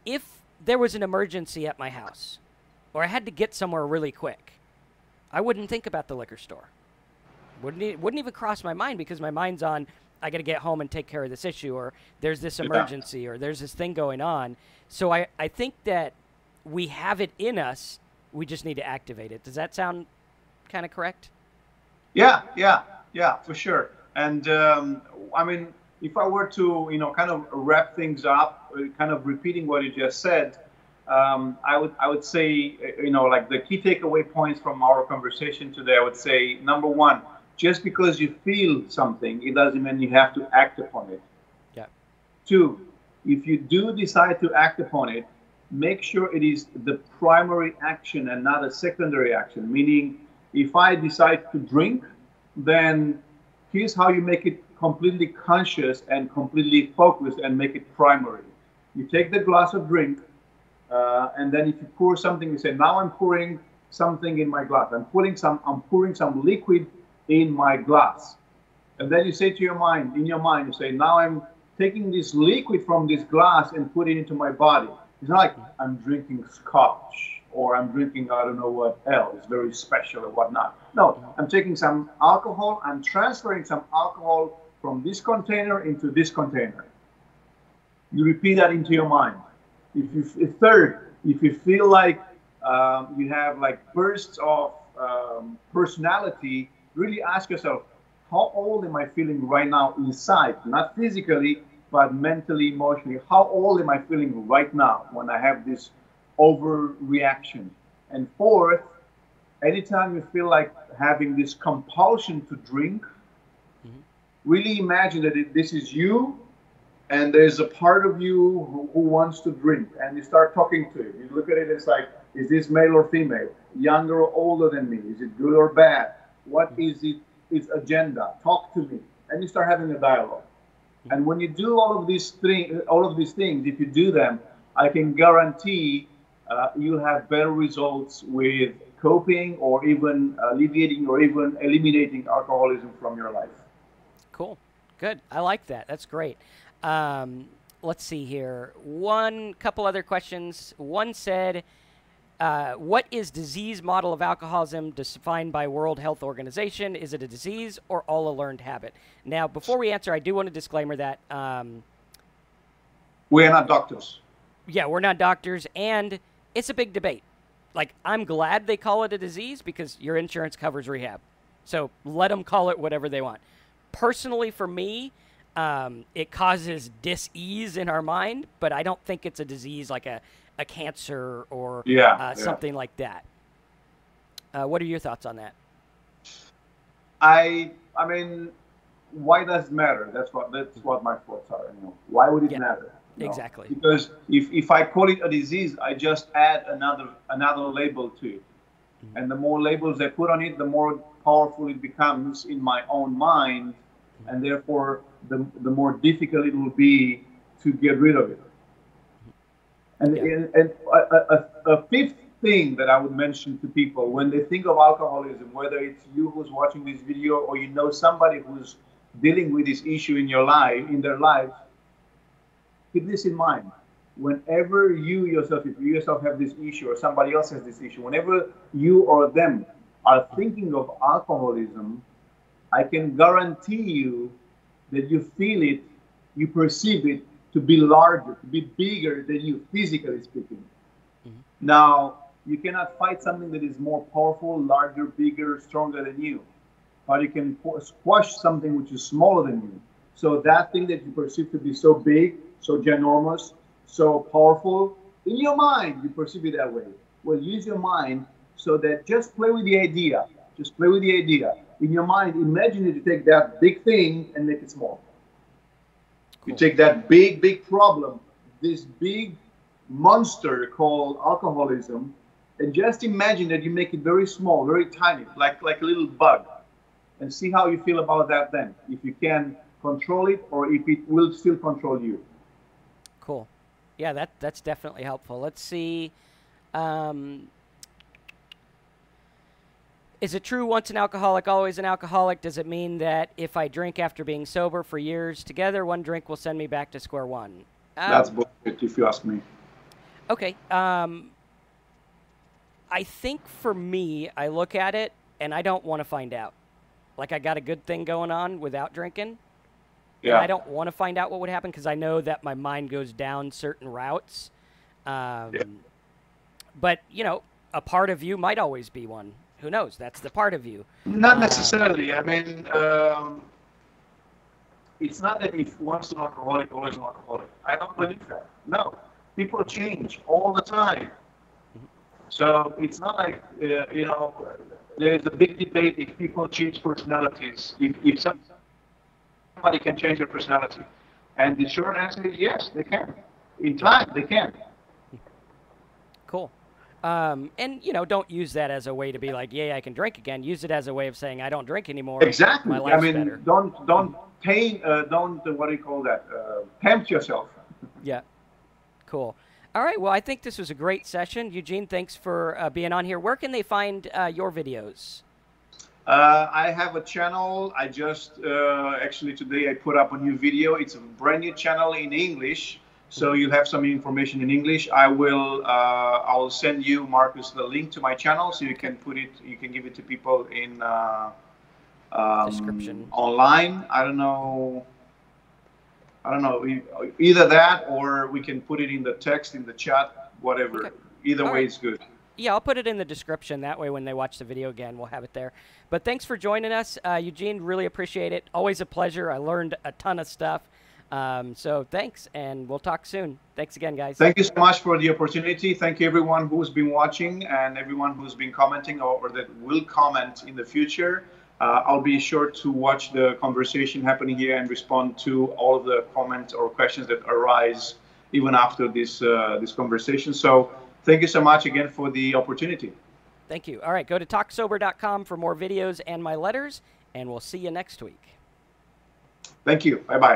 if there was an emergency at my house or I had to get somewhere really quick, I wouldn't think about the liquor store. Wouldn't even cross my mind because my mind's on, I got to get home and take care of this issue, or there's this emergency, or there's this thing going on. So I think that we have it in us. We just need to activate it. Does that sound kind of correct? Yeah, for sure. And I mean, if I were to, kind of wrap things up, kind of repeating what you just said, I would say, like the key takeaway points from our conversation today, I would say, number one, just because you feel something, it doesn't mean you have to act upon it. Yeah. Two, if you do decide to act upon it, make sure it is the primary action and not a secondary action. Meaning, if I decide to drink, then here's how you make it completely conscious and completely focused and make it primary. You take the glass of drink, and then if you pour something, you say, now I'm pouring something in my glass. I'm pouring some liquid in my glass. And then you say to your mind, you say, now I'm taking this liquid from this glass and putting it into my body. It's not like I'm drinking scotch or I'm drinking, I don't know what else, very special or whatnot. No, I'm taking some alcohol, I'm transferring some alcohol from this container into this container. You repeat that into your mind. Third, if you feel like you have like bursts of personality, really ask yourself, how old am I feeling right now inside? Not physically, but mentally, emotionally. How old am I feeling right now when I have this overreaction? And fourth, anytime you feel like having this compulsion to drink, really imagine that this is you, and there's a part of you who wants to drink, and you start talking to it. You look at it, it's like, is this male or female? Younger or older than me? Is it good or bad? What is its agenda? Talk to me. And you start having a dialogue. And when you do all of these things, if you do them, I can guarantee you'll have better results with coping or even alleviating or even eliminating alcoholism from your life. Cool. Good. I like that. That's great. Let's see here. Couple other questions. One said, what is disease model of alcoholism defined by World Health Organization? Is it a disease or all a learned habit? Now, before we answer, I do want a disclaimer that we're not doctors. Yeah, we're not doctors, and it's a big debate. Like, I'm glad they call it a disease because your insurance covers rehab. So let them call it whatever they want. Personally, for me, it causes dis-ease in our mind, but I don't think it's a disease like a cancer or something like that. What are your thoughts on that? I mean, why does it matter? That's what my thoughts are. You know, why would it matter? You know? Exactly. Because if I call it a disease, I just add another label to it, and the more labels I put on it, the more powerful it becomes in my own mind, and therefore the more difficult it will be to get rid of it. And a fifth thing that I would mention to people when they think of alcoholism, whether it's you who's watching this video or you know somebody who's dealing with this issue in their life, keep this in mind. Whenever if you yourself have this issue or somebody else has this issue, whenever you or them are thinking of alcoholism, I can guarantee you that you feel it, you perceive it to be larger, to be bigger than you, physically speaking. Now, you cannot fight something that is more powerful, larger, bigger, stronger than you. But you can squash something which is smaller than you. So that thing that you perceive to be so big, so ginormous, so powerful, in your mind, you perceive it that way. Well, use your mind so that just play with the idea. Just play with the idea. In your mind, imagine that you take that big thing and make it small. Cool. You take that big problem, this big monster called alcoholism, and just imagine that you make it very small, very tiny, like a little bug, and see how you feel about that then. If you can control it or if it will still control you. Cool. Yeah, that's definitely helpful. Let's see. Is it true once an alcoholic, always an alcoholic? Does it mean that if I drink after being sober for years together, one drink will send me back to square one? That's bullshit, if you ask me. Okay. I think for me, I look at it and I don't want to find out. Like I got a good thing going on without drinking. Yeah. And I don't want to find out what would happen because I know that my mind goes down certain routes. But, you know, a part of you might always be one. Who knows? That's the part of you. Not necessarily. I mean, it's not that if once an alcoholic, always an alcoholic. I don't believe that. No. People change all the time. So it's not like, you know, there's a big debate if people change personalities. If somebody can change their personality. And the short answer is yes, they can. In time, they can. Cool. And, you know, don't use that as a way to be like, yeah, I can drink again. Use it as a way of saying, I don't drink anymore. Exactly. My life's I mean, better. don't what do you call that? Tempt yourself. Yeah. Cool. All right. Well, I think this was a great session. Eugen, thanks for being on here. Where can they find your videos? I have a channel. I just, actually today I put up a new video. It's a brand new channel in English. So you'll have some information in English. I will send you, Marcus, the link to my channel so you can put it, you can give it to people in description online. I don't know, either that or we can put it in the text, in the chat, whatever. Okay. Either way is good. Yeah, I'll put it in the description. That way when they watch the video again, we'll have it there. But thanks for joining us, Eugen. Really appreciate it. Always a pleasure. I learned a ton of stuff. So thanks, and we'll talk soon. Thanks again, guys. Thank you so much for the opportunity. Thank you everyone who's been watching and everyone who's been commenting or that will comment in the future. I'll be sure to watch the conversation happening here and respond to all of the comments or questions that arise even after this this conversation. So thank you so much again for the opportunity. Thank you. All right, go to talksober.com for more videos and my letters, and we'll see you next week. Thank you. Bye-bye.